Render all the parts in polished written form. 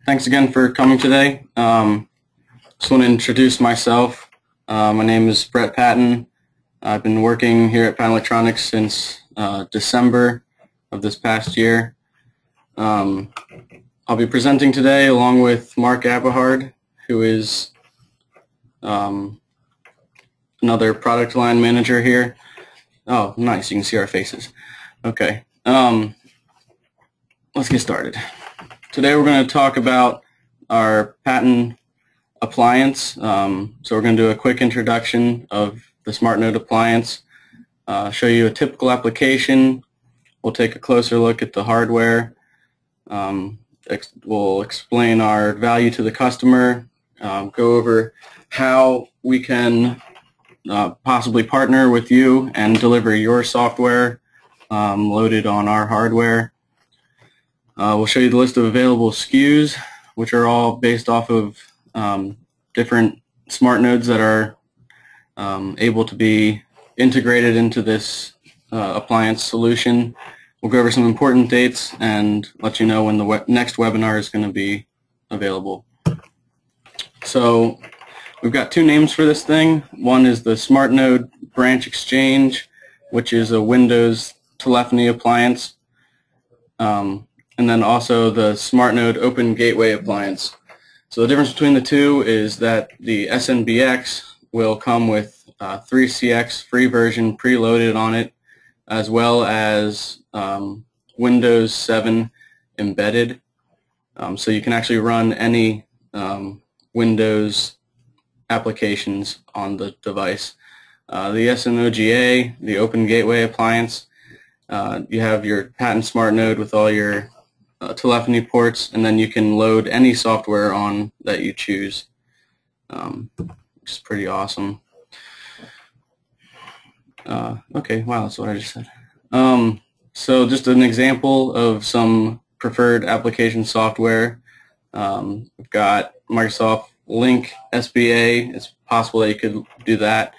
Thanks again for coming today. Just want to introduce myself. My name is Brett Patton. I've been working here at Patton Electronics since December of this past year. I'll be presenting today along with Mark Abahard, who is another product line manager here. Oh, nice. You can see our faces. Okay. Let's get started. Today we're going to talk about our Patton Appliance. So we're going to do a quick introduction of the Smart Node Appliance, show you a typical application. We'll take a closer look at the hardware. We'll explain our value to the customer, go over how we can possibly partner with you and deliver your software loaded on our hardware. We'll show you the list of available SKUs, which are all based off of different smart nodes that are able to be integrated into this appliance solution. We'll go over some important dates and let you know when the next webinar is going to be available. So we've got two names for this thing. One is the Smart Node Branch Exchange, which is a Windows telephony appliance. And then also the Smart Node Open Gateway Appliance. So the difference between the two is that the SNBX will come with 3CX free version preloaded on it, as well as Windows 7 embedded. So you can actually run any Windows applications on the device. The SNOGA, the Open Gateway Appliance, you have your Patton Smart Node with all your telephony ports, and then you can load any software on that you choose, which is pretty awesome. Okay, wow, that's what I just said. So just an example of some preferred application software. We've got Microsoft Link SBA. It's possible that you could do that.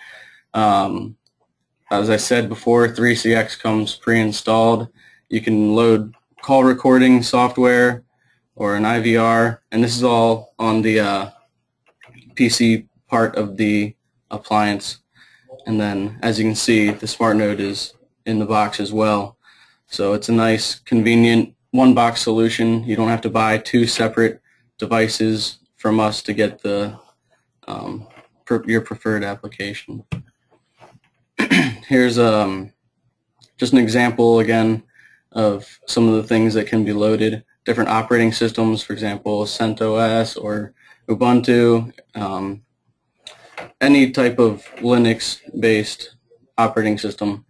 As I said before, 3CX comes pre-installed. You can load call recording software or an IVR, and this is all on the PC part of the appliance. And then, as you can see, the Smart Node is in the box as well. So it's a nice, convenient one-box solution. You don't have to buy two separate devices from us to get the your preferred application. Here's just an example again of some of the things that can be loaded. Different operating systems, for example, CentOS or Ubuntu, any type of Linux-based operating system,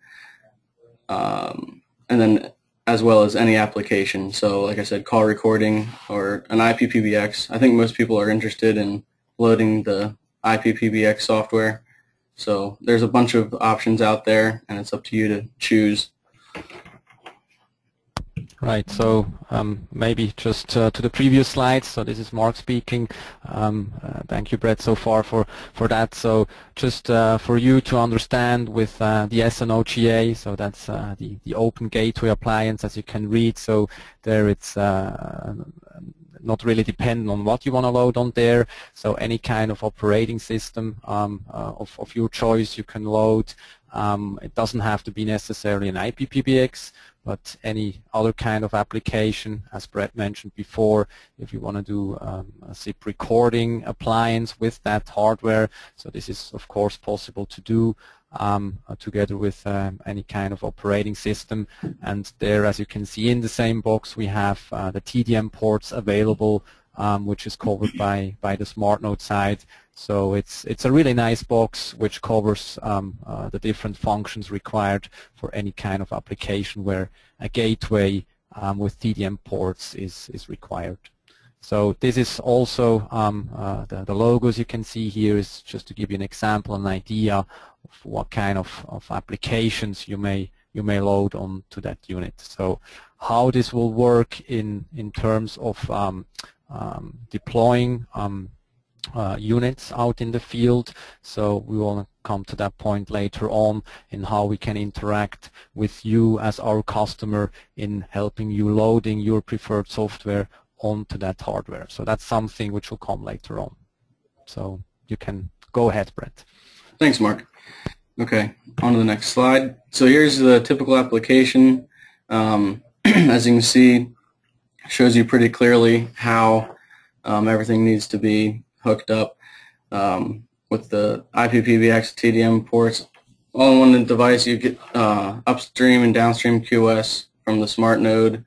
and then as well as any application. So like I said, call recording or an IPPBX. I think most people are interested in loading the IPPBX software. So there's a bunch of options out there, and it's up to you to choose. Right, so maybe just to the previous slides. So this is Mark speaking. Thank you, Brett, so far for that. So just for you to understand with the SNOGA, so that's the Open Gateway Appliance, as you can read. So there it's not really dependent on what you want to load on there. So any kind of operating system of your choice you can load. It doesn't have to be necessarily an IPPBX, but any other kind of application, as Brett mentioned before, if you want to do a SIP recording appliance with that hardware. So this is of course possible to do together with any kind of operating system. And there, as you can see in the same box, we have the TDM ports available, which is covered by the Smart Node side. So it's a really nice box which covers the different functions required for any kind of application where a gateway with TDM ports is required. So this is also the logos you can see here is just to give you an example, an idea of what kind of applications you may load onto that unit. So how this will work in terms of deploying units out in the field. So we will come to that point later on in how we can interact with you as our customer in helping you loading your preferred software onto that hardware. So that's something which will come later on. So you can go ahead, Brett. Thanks, Mark. Okay, on to the next slide. So here's the typical application. As you can see, shows you pretty clearly how everything needs to be hooked up with the IPPBX TDM ports. All in one device, you get upstream and downstream QoS from the smart node,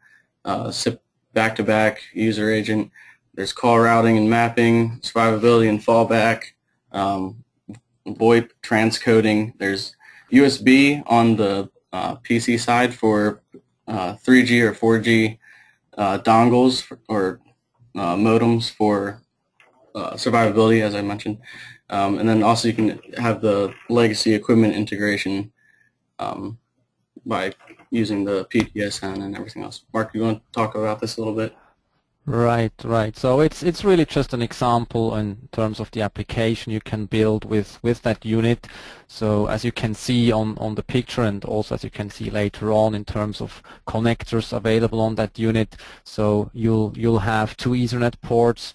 SIP back-to-back user agent. There's call routing and mapping, survivability and fallback, VoIP transcoding. There's USB on the PC side for 3G or 4G dongles or modems for survivability, as I mentioned. And then also you can have the legacy equipment integration by using the PTSN and everything else. Mark, you want to talk about this a little bit? Right. So it's really just an example in terms of the application you can build with that unit. So as you can see on the picture, and also as you can see later on in terms of connectors available on that unit, so you'll have two Ethernet ports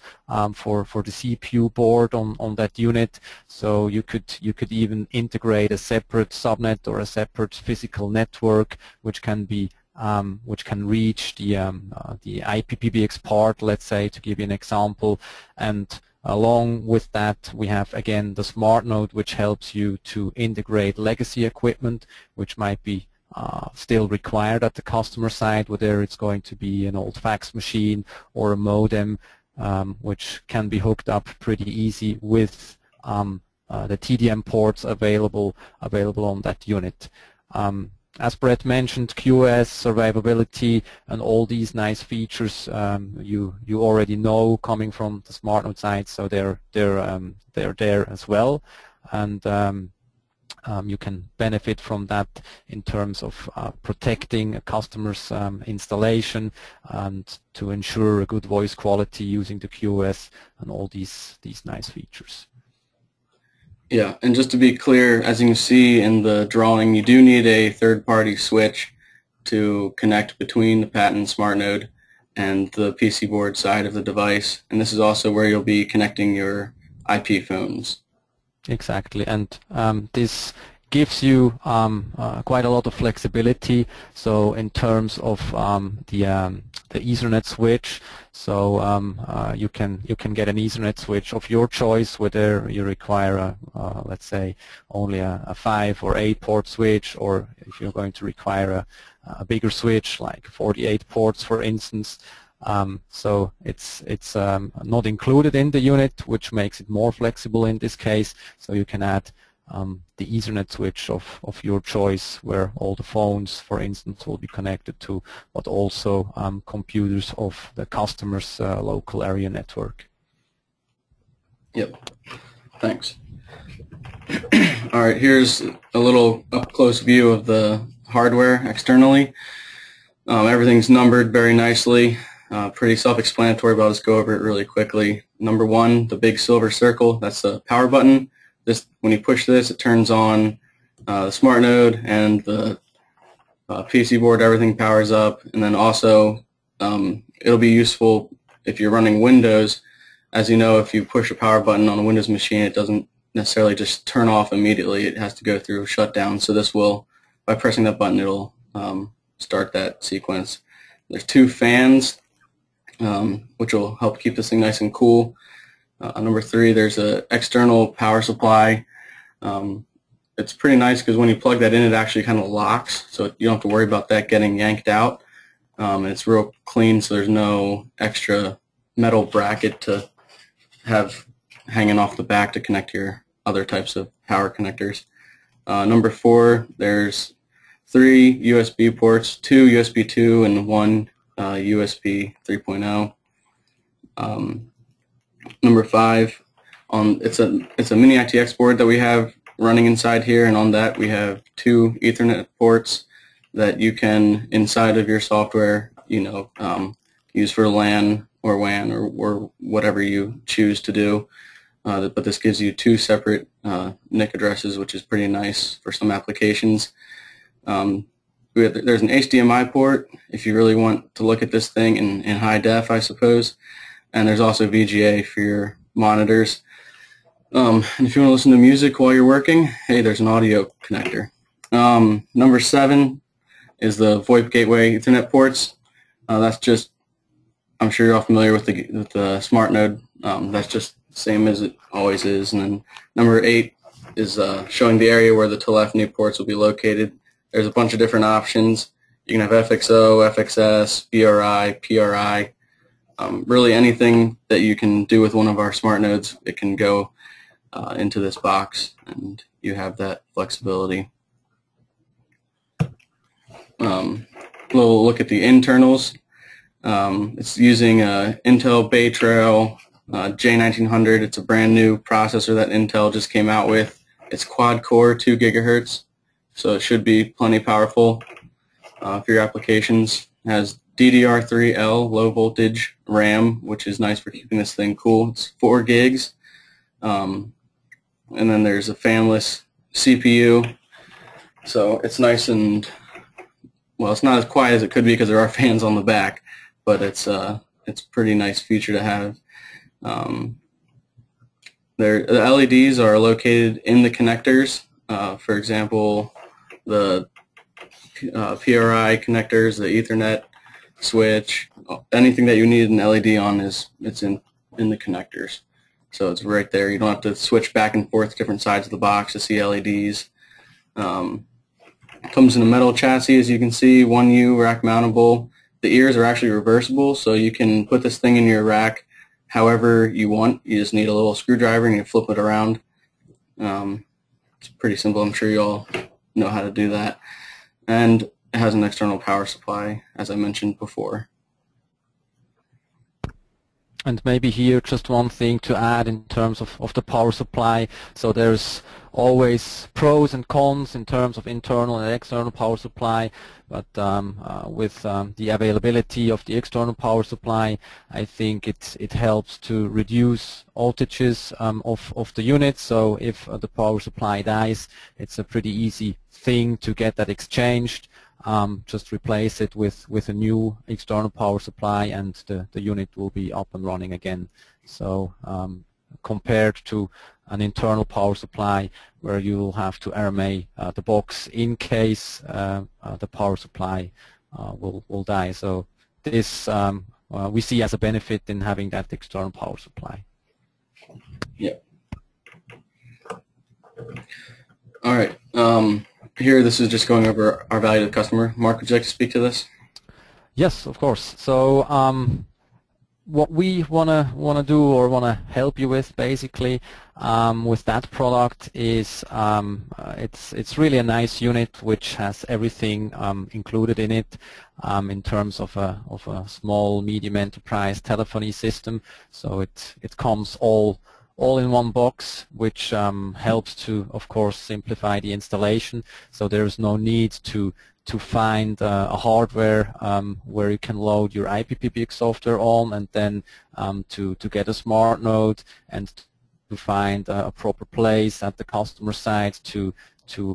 for the CPU board on that unit. So you could even integrate a separate subnet or a separate physical network which can reach the IPPBX part, let's say, to give you an example. And along with that, we have again the smart node, which helps you to integrate legacy equipment, which might be still required at the customer side, whether it's going to be an old fax machine or a modem, which can be hooked up pretty easy with the TDM ports available on that unit. As Brett mentioned, QoS, survivability, and all these nice features you already know coming from the smart node side, so they're there as well, and you can benefit from that in terms of protecting a customer's installation and to ensure a good voice quality using the QoS and all these nice features. Yeah, and just to be clear, as you can see in the drawing, you do need a third-party switch to connect between the Patton smart node and the PC board side of the device, and this is also where you'll be connecting your IP phones. Exactly, and this gives you quite a lot of flexibility. So in terms of the Ethernet switch, so you can get an Ethernet switch of your choice, whether you require let's say only a 5 or 8 port switch, or if you're going to require a bigger switch like 48 ports, for instance. So it's not included in the unit, which makes it more flexible in this case. So you can add the Ethernet switch of your choice, where all the phones, for instance, will be connected to, but also computers of the customer's local area network. Yep. Thanks. All right, here's a little up-close view of the hardware externally. Everything's numbered very nicely. Pretty self-explanatory, but I'll just go over it really quickly. Number 1, the big silver circle, that's the power button. When you push this, it turns on the smart node and the PC board. Everything powers up, and then also it'll be useful if you're running Windows. As you know, if you push a power button on a Windows machine, it doesn't necessarily just turn off immediately. It has to go through shutdown. So this will, by pressing that button, it'll start that sequence. There's 2 fans, which will help keep this thing nice and cool. Number 3, there's an external power supply. It's pretty nice because when you plug that in, it actually kind of locks, so you don't have to worry about that getting yanked out. And it's real clean, so there's no extra metal bracket to have hanging off the back to connect to your other types of power connectors. Number 4, there's 3 USB ports, 2 USB 2 and 1 USB 3.0. Number 5, it's a mini ITX board that we have running inside here, and on that we have 2 Ethernet ports that you can, inside of your software, use for LAN or WAN or whatever you choose to do. But this gives you 2 separate NIC addresses, which is pretty nice for some applications. there's an HDMI port if you really want to look at this thing in high def, I suppose. And there's also VGA for your monitors. And if you want to listen to music while you're working, hey, there's an audio connector. Number 7 is the VoIP gateway Ethernet ports. That's just, I'm sure you're all familiar with the smart node. That's just the same as it always is. And then number 8 is showing the area where the telephony ports will be located. There's a bunch of different options. You can have FXO, FXS, BRI, PRI. Really anything that you can do with one of our smart nodes, it can go into this box, and you have that flexibility. We'll look at the internals. It's using Intel Bay Trail J1900. It's a brand new processor that Intel just came out with. It's quad core, 2 gigahertz, so it should be plenty powerful for your applications. It has DDR3L low voltage RAM, which is nice for keeping this thing cool. It's 4 gigs. And then there's a fanless CPU, so it's nice and, well, it's not as quiet as it could be because there are fans on the back, but it's a pretty nice feature to have. The LEDs are located in the connectors. For example, the PRI connectors, the Ethernet switch, anything that you need an LED on it's in the connectors. So it's right there. You don't have to switch back and forth different sides of the box to see LEDs. It comes in a metal chassis, as you can see, 1U rack mountable. The ears are actually reversible, so you can put this thing in your rack however you want. You just need a little screwdriver and you flip it around. It's pretty simple. I'm sure you all know how to do that. And it has an external power supply, as I mentioned before. And maybe here just one thing to add in terms of the power supply. So there's always pros and cons in terms of internal and external power supply, but with the availability of the external power supply, I think it helps to reduce outages of the unit. So if the power supply dies, it's a pretty easy thing to get that exchanged. Just replace it with a new external power supply, and the unit will be up and running again. So compared to an internal power supply where you will have to armate the box in case the power supply will die. So this we see as a benefit in having that external power supply. Yeah. All right. Here, this is just going over our value to the customer. Mark, would you like to speak to this? Yes, of course. So what we wanna do or wanna help you with, basically, with that product is it's really a nice unit which has everything included in it in terms of a small medium enterprise telephony system. So it comes all in one box, which helps to, of course, simplify the installation. So there's no need to find a hardware where you can load your IPPBX software on, and then to get a smart node, and to find a proper place at the customer side to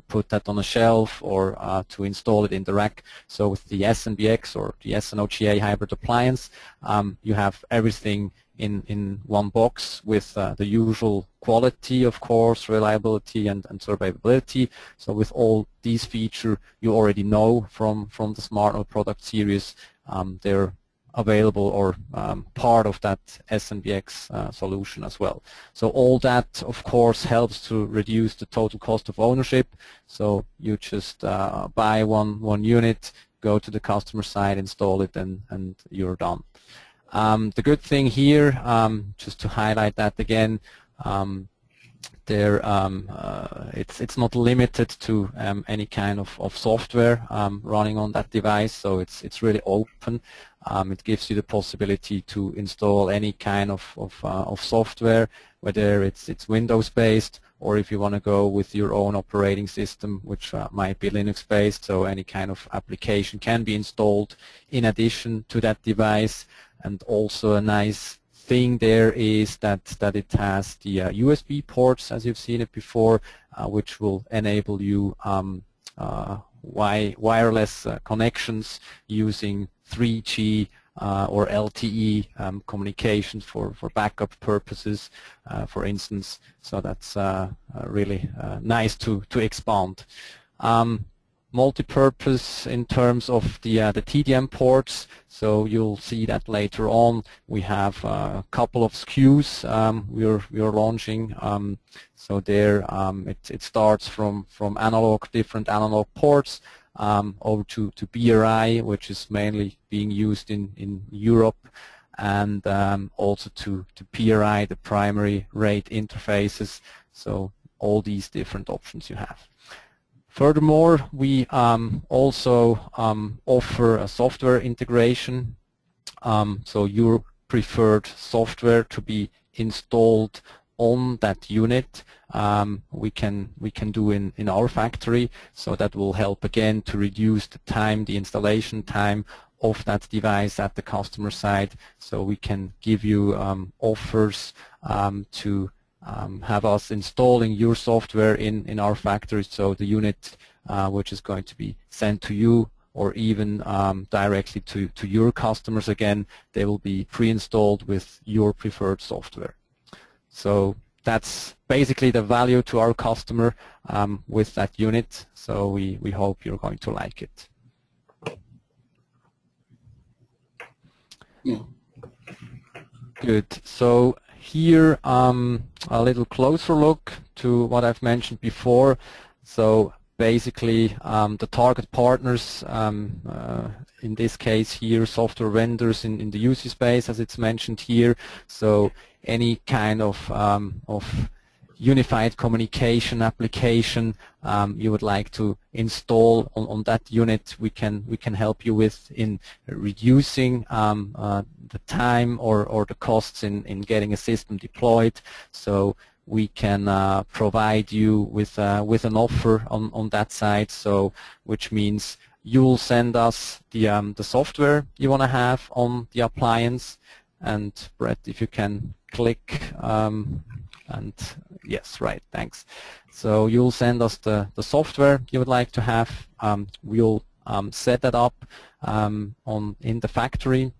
put that on a shelf or to install it in the rack. So with the SNBX or the SNOGA hybrid appliance, you have everything in one box with the usual quality, of course, reliability and survivability. So with all these features you already know from the Smart Node product series, they're available or part of that SNBX solution as well. So all that, of course, helps to reduce the total cost of ownership. So you just buy one unit, go to the customer side, install it, and you're done. The good thing here, just to highlight that again, it's not limited to any kind of software running on that device, so it's really open. It gives you the possibility to install any kind of software, whether it's Windows based, or if you want to go with your own operating system, which might be Linux based, so any kind of application can be installed in addition to that device. And also a nice thing there is that it has the USB ports, as you've seen it before, which will enable you wireless connections using 3G or LTE communication for backup purposes, for instance. So that's really nice to expand. Multi-purpose in terms of the TDM ports, so you'll see that later on. We have a couple of SKUs we're launching. So there it starts from different analog ports over to BRI, which is mainly being used in Europe, and also to PRI, the primary rate interfaces. So all these different options you have. Furthermore, we also offer a software integration, so your preferred software to be installed on that unit we can do in our factory, so that will help again to reduce the installation time of that device at the customer side. So we can give you offers to have us installing your software in our factory, so the unit which is going to be sent to you, or even directly to your customers again, they will be pre-installed with your preferred software. So that's basically the value to our customer with that unit, so we hope you're going to like it. Yeah. Good. So here a little closer look to what I've mentioned before. So basically the target partners, in this case here, software vendors in the UC space, as it's mentioned here. So any kind of unified communication application you would like to install on that unit, we can help you with in reducing the time or the costs in getting a system deployed. So we can provide you with an offer on that side. So which means you'll send us the software you want to have on the appliance. And Brett, if you can click and yes, right, thanks. So you'll send us the software you would like to have. We'll set that up in the factory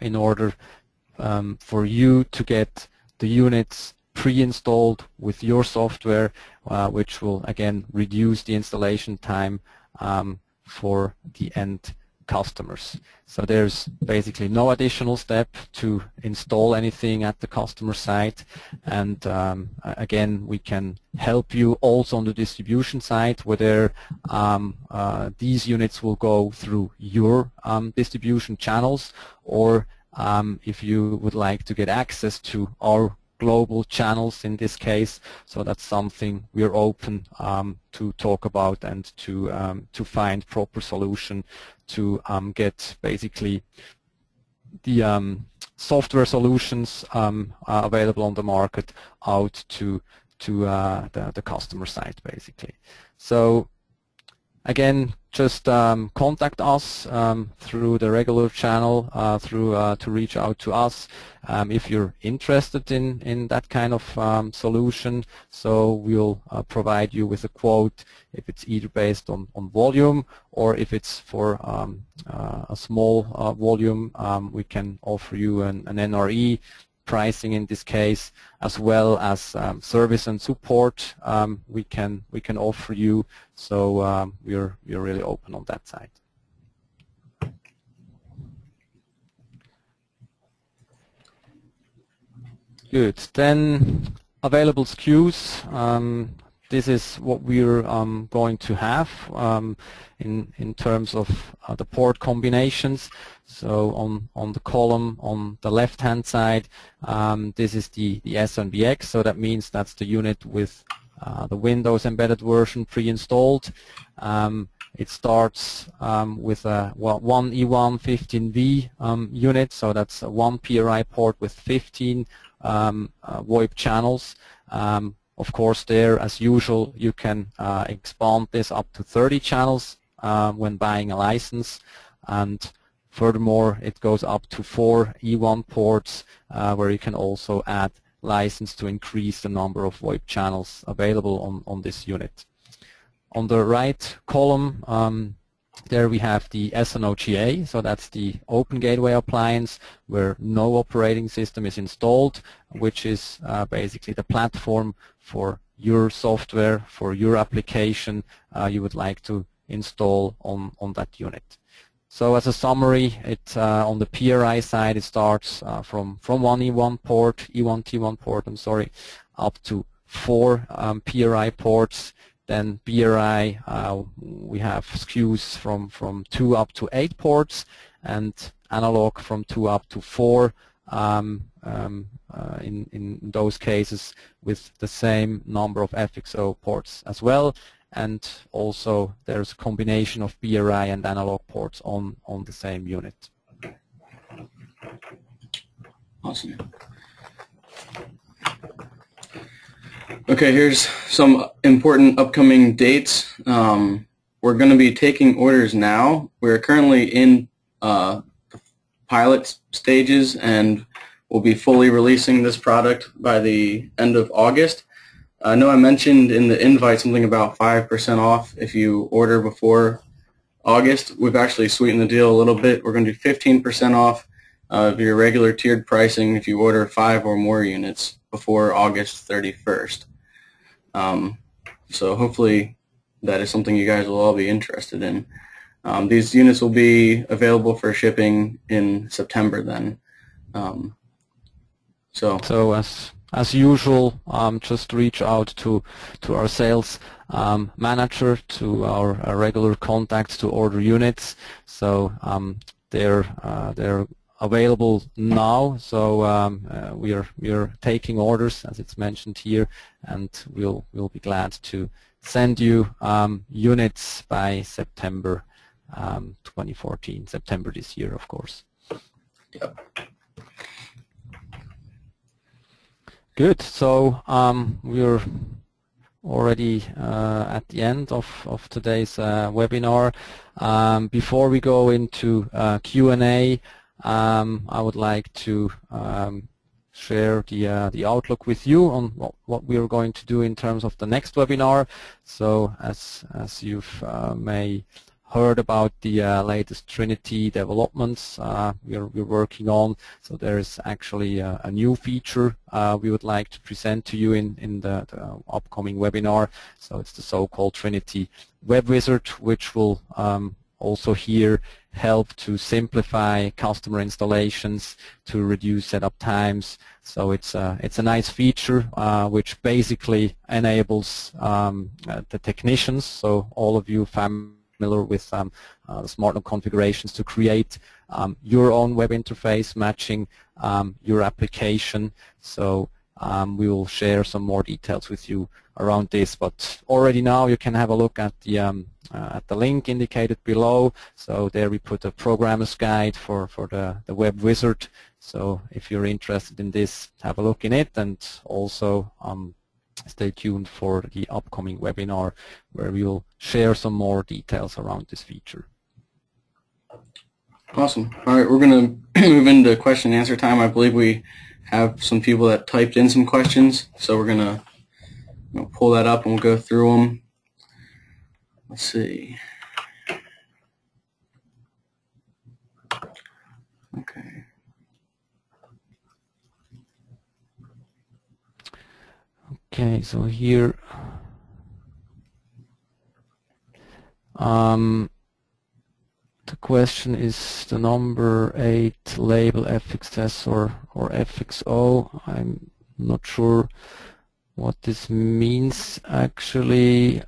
in order for you to get the units pre-installed with your software, which will again reduce the installation time for the end customers. So there's basically no additional step to install anything at the customer site, and again, we can help you also on the distribution side, whether these units will go through your distribution channels, or if you would like to get access to our global channels in this case. So that's something we're open to talk about and to find proper solution to get basically the software solutions available on the market out to the customer side basically. So again, just contact us through the regular channel to reach out to us if you're interested in that kind of solution. So we'll provide you with a quote if it's either based on volume, or if it's for a small volume, we can offer you an NRE pricing in this case, as well as service and support we can offer you. So we're really open on that side. Good. Then available SKUs. This is what we're going to have in terms of the port combinations. So on the column on the left-hand side, this is the SNBX. So that means that's the unit with the Windows embedded version pre-installed. It starts with a 1E1 15V unit. So that's a 1 PRI port with 15 VoIP channels. Of course, there, as usual, you can expand this up to 30 channels when buying a license, and furthermore, it goes up to 4 E1 ports where you can also add license to increase the number of VoIP channels available on this unit. on the right column, there we have the SNOGA, so that's the Open Gateway Appliance where no operating system is installed, which is basically the platform for your software, for your application you would like to install on that unit. So as a summary, on the PRI side, it starts from one E1T1 port, up to 4 PRI ports. Then BRI, we have SKUs from 2 up to 8 ports, and analog from 2 up to 4 in those cases with the same number of FXO ports as well. And also there's a combination of BRI and analog ports on the same unit. Awesome. Okay, here's some important upcoming dates. We're going to be taking orders now. We're currently in pilot stages and we'll be fully releasing this product by the end of August. I know I mentioned in the invite something about 5% off if you order before August. We've actually sweetened the deal a little bit. We're going to do 15% off of your regular tiered pricing if you order 5 or more units before August 31st. So hopefully that is something you guys will all be interested in. These units will be available for shipping in September then. So as usual, just reach out to our sales manager, to our regular contacts to order units. So they're available now. So we are taking orders as it's mentioned here, and we'll be glad to send you units by September 2014, September this year, of course. Yep. Good. So we're already at the end of today's webinar. Before we go into Q&A, I would like to share the outlook with you on what we are going to do in terms of the next webinar. So as you've may heard about the latest Trinity developments we're working on. So there is actually a new feature we would like to present to you in the upcoming webinar. So it's the so-called Trinity Web Wizard, which will also here help to simplify customer installations, to reduce setup times. So it's a nice feature which basically enables the technicians, so all of you familiar with the SmartNode configurations, to create your own web interface matching your application. So we will share some more details with you around this, but already now you can have a look at the link indicated below. So there we put a programmer's guide for the web wizard. So if you're interested in this, have a look in it, and also stay tuned for the upcoming webinar where we'll share some more details around this feature. Awesome. All right, we're going to move into question and answer time. I believe we have some people that typed in some questions, so we're going to pull that up and we'll go through them. Let's see. Okay. Okay, so here the question is the number 8 label FXS or FXO. I'm not sure what this means actually.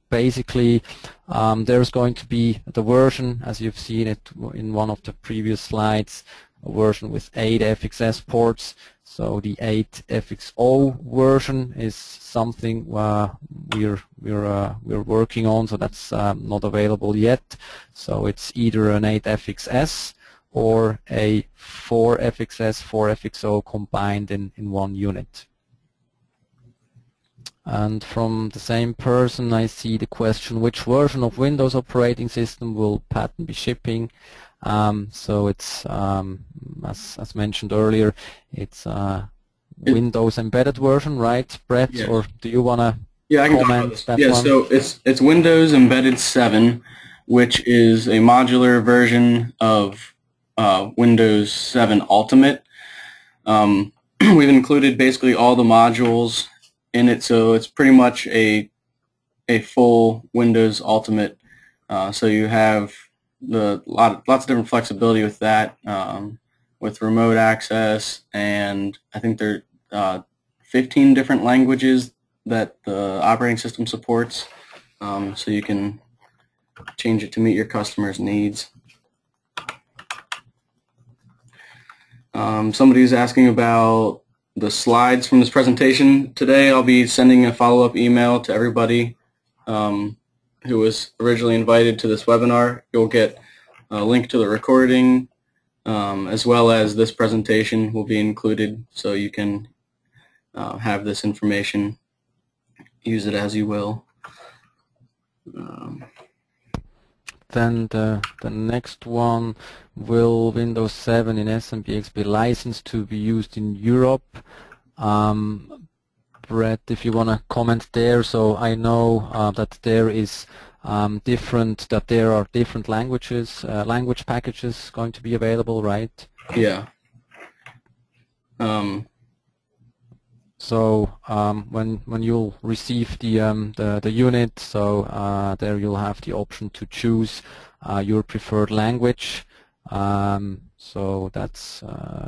Basically there's going to be the version, as you've seen it in one of the previous slides, a version with 8 FXS ports. So the 8 FXO version is something we're working on, so that's not available yet. So it's either an 8 FXS or a 4 FXS, 4 FXO combined in one unit. And from the same person I see the question, which version of Windows operating system will Patton be shipping? So it's as mentioned earlier, it's Windows embedded version, right, Brett? Yes. Or do you want to Yeah, I can talk about comment this. that Yeah, one? so it's Windows Embedded 7, which is a modular version of Windows 7 Ultimate. We've included basically all the modules in it, so it's pretty much a full Windows Ultimate. So you have lots of different flexibility with that, with remote access, and I think there are 15 different languages that the operating system supports. So you can change it to meet your customers' needs. Somebody's asking about the slides from this presentation today. I'll be sending a follow-up email to everybody who was originally invited to this webinar. You'll get a link to the recording, as well as this presentation will be included, so you can have this information, use it as you will. Then the next one, will Windows 7 in SMBX be licensed to be used in Europe? Brett, if you want to comment there. So I know that there is there are different languages, language packages going to be available, right? Yeah. So when you'll receive the unit, so there you'll have the option to choose your preferred language. So that's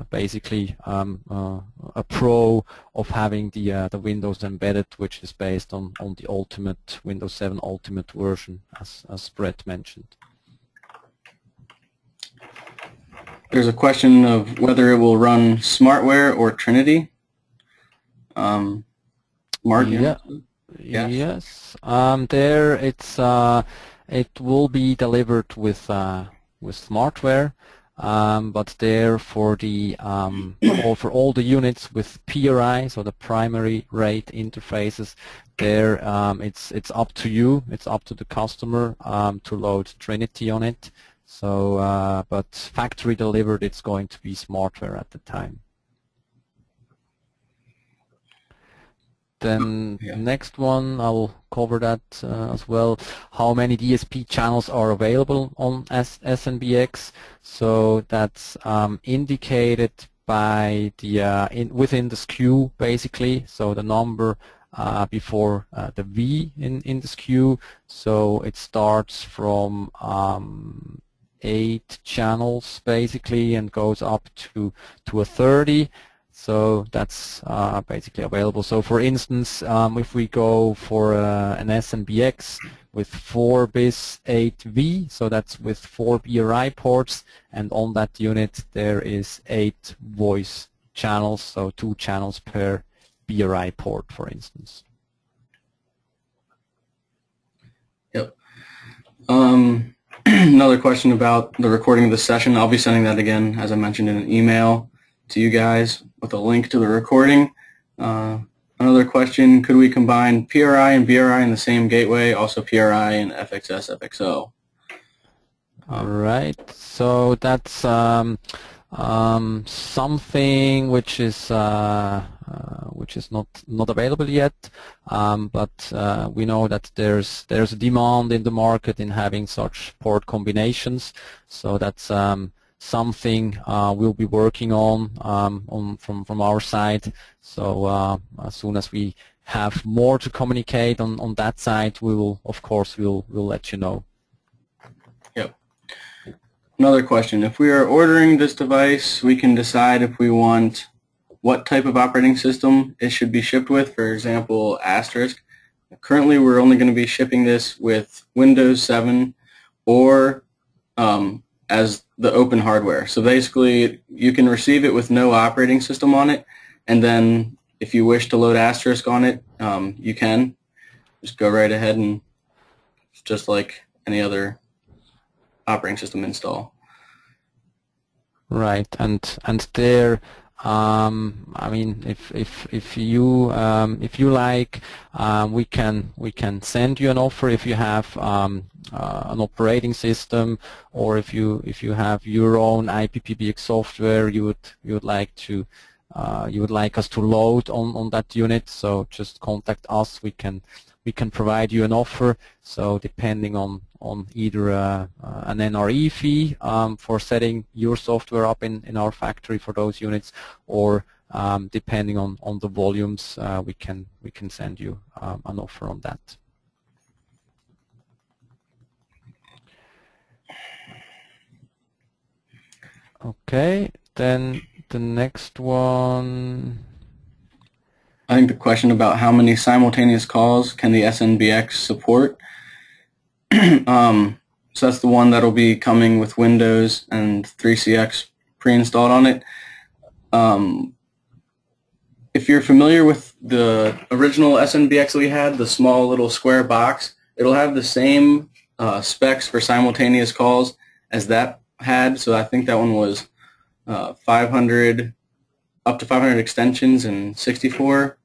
basically a pro of having the Windows Embedded, which is based on the Ultimate Windows 7 Ultimate version, as Brett mentioned. There's a question of whether it will run Smartware or Trinity. Mark? Yeah. Yes. There it will be delivered with Smartware, but there for the for all the units with PRI, so the primary rate interfaces, there it's up to you, it's up to the customer to load Trinity on it. So, but factory delivered, it's going to be Smartware at the time. Then next one, I'll cover that as well. How many DSP channels are available on SNBX? So that's indicated by the within the SKU basically. So the number before the V in the SKU. So it starts from 8 channels basically and goes up to a 30. So that's basically available. So for instance, if we go for an SNBX with 4 bis 8V, so that's with 4 BRI ports, and on that unit there is 8 voice channels, so 2 channels per BRI port, for instance. Yep. Another question about the recording of the session. I'll be sending that again, as I mentioned, in an email to you guys with a link to the recording. Another question, could we combine PRI and BRI in the same gateway, also PRI and FXS, FXO? All right, so that's something which is not available yet, but we know that there's a demand in the market in having such port combinations. So that's something we'll be working on from our side. So as soon as we have more to communicate on that side, we will, of course, we'll let you know. Yep. Another question: if we are ordering this device, we can decide if we want what type of operating system it should be shipped with. For example, Asterisk. Currently, we're only going to be shipping this with Windows 7 or as the open hardware. So basically, you can receive it with no operating system on it, and then if you wish to load Asterisk on it, you can. Just go right ahead and it's just like any other operating system install. Right, and there, I mean, if you like, we can send you an offer if you have an operating system, or if you have your own IPPBX software you would like us to load on that unit. So just contact us. We can we can provide you an offer. So depending on either an NRE fee for setting your software up in our factory for those units, or depending on the volumes, we can send you an offer on that. Okay, then the next one. I think the question about how many simultaneous calls can the SNBX support. So that's the one that'll be coming with Windows and 3CX pre-installed on it. If you're familiar with the original SNBX that we had, the small little square box, it'll have the same specs for simultaneous calls as that had. So I think that one was 500, up to 500 extensions and 64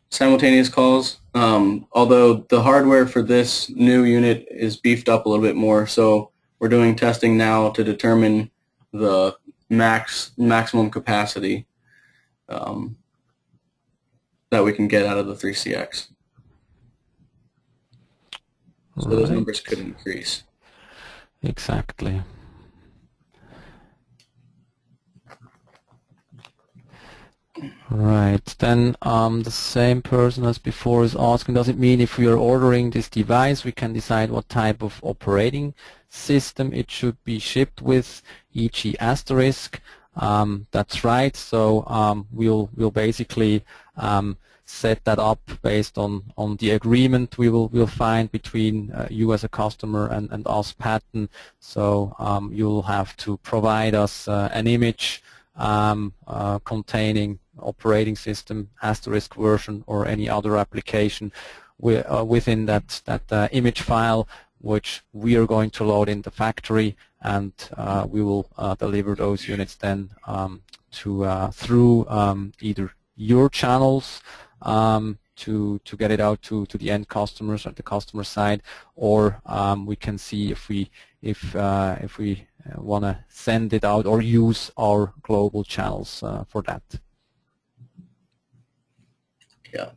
simultaneous calls. Although the hardware for this new unit is beefed up a little bit more, so we're doing testing now to determine the maximum capacity that we can get out of the 3CX. So those numbers could increase. Exactly. Right, then the same person as before is asking, does it mean if we are ordering this device we can decide what type of operating system it should be shipped with, e.g. asterisk? That's right, so we'll basically set that up based on the agreement we'll find between you as a customer and us, Patton. So you'll have to provide us an image containing operating system, asterisk version, or any other application within that image file, which we are going to load in the factory, and we will deliver those units then through either your channels to get it out to the end customers at the customer side, or we can see if we want to send it out or use our global channels for that. Yeah.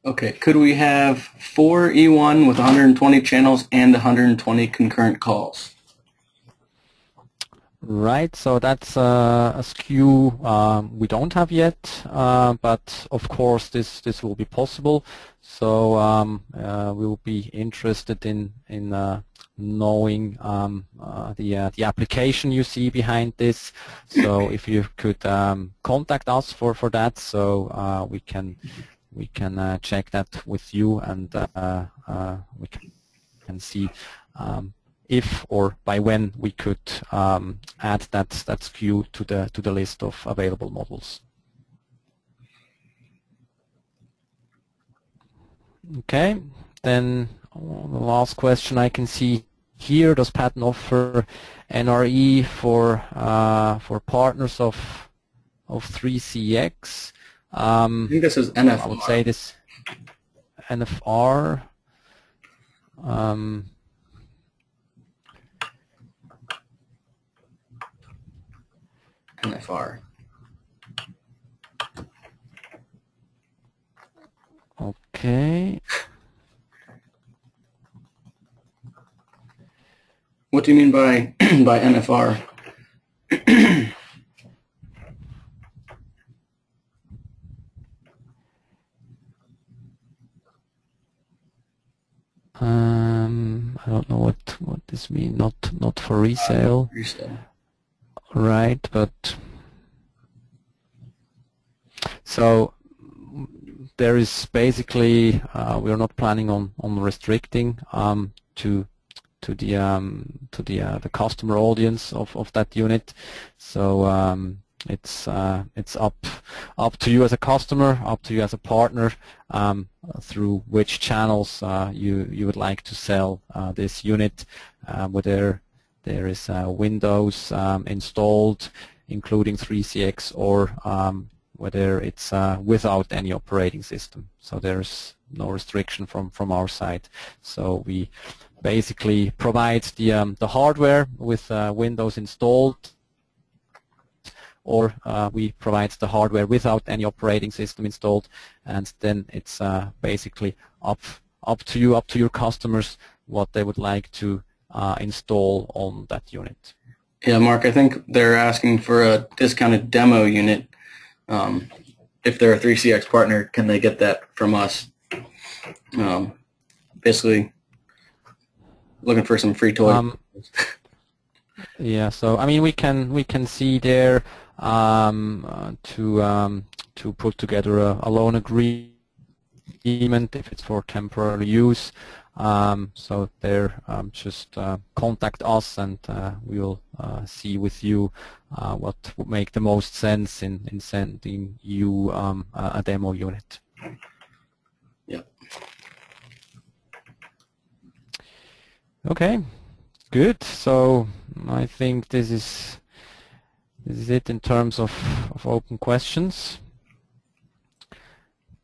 Okay. Could we have 4 E1 with 120 channels and 120 concurrent calls? Right, so that's a SKU we don't have yet, but of course this will be possible. So we'll be interested in knowing the application you see behind this. So if you could contact us for that, so we can check that with you, and we can see if or by when we could add that SKU to the list of available models. Okay, then the last question I can see here: does Patton offer NRE for partners of 3CX? I think this is NFR. I would say this NFR. NFR. Okay. What do you mean by by NFR? I don't know what this means. Not for resale. Resale. Right, but so there is basically we are not planning on restricting to the customer audience of that unit. So it's up to you as a customer, up to you as a partner, through which channels you would like to sell this unit, whether there is Windows installed, including 3CX, or whether it's without any operating system. So there's no restriction from our side. So we basically provide the hardware with Windows installed, or we provide the hardware without any operating system installed, and then it's basically up to you, up to your customers, what they would like to install on that unit. Yeah, Mark, I think they're asking for a discounted demo unit. If they're a 3CX partner, can they get that from us? Basically, looking for some free toys. Yeah, so I mean, we can see there to put together a loan agreement if it's for temporary use. So there, just contact us, and we will see with you what would make the most sense in sending you a demo unit. Yeah. Okay, good. So I think this is it in terms of open questions.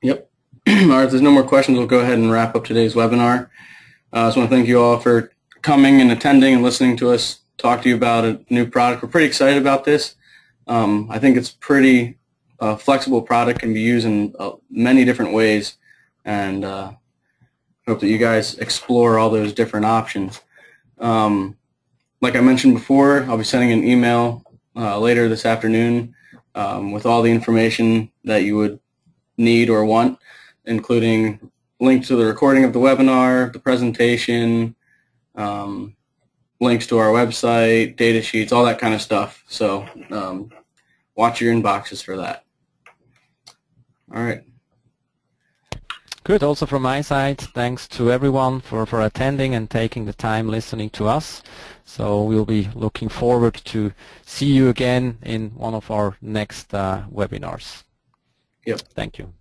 Yep. All right, if there's no more questions, we'll go ahead and wrap up today's webinar. I just want to thank you all for coming and attending and listening to us talk to you about a new product. We're pretty excited about this. I think it's pretty flexible product, can be used in many different ways, and hope that you guys explore all those different options. Like I mentioned before, I'll be sending an email later this afternoon with all the information that you would need or want, including links to the recording of the webinar, the presentation, links to our website, data sheets, all that kind of stuff. So watch your inboxes for that. All right. Good. Also from my side, thanks to everyone for attending and taking the time listening to us. So we'll be looking forward to see you again in one of our next webinars. Yep. Thank you.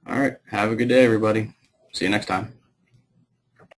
All right. Have a good day, everybody. See you next time.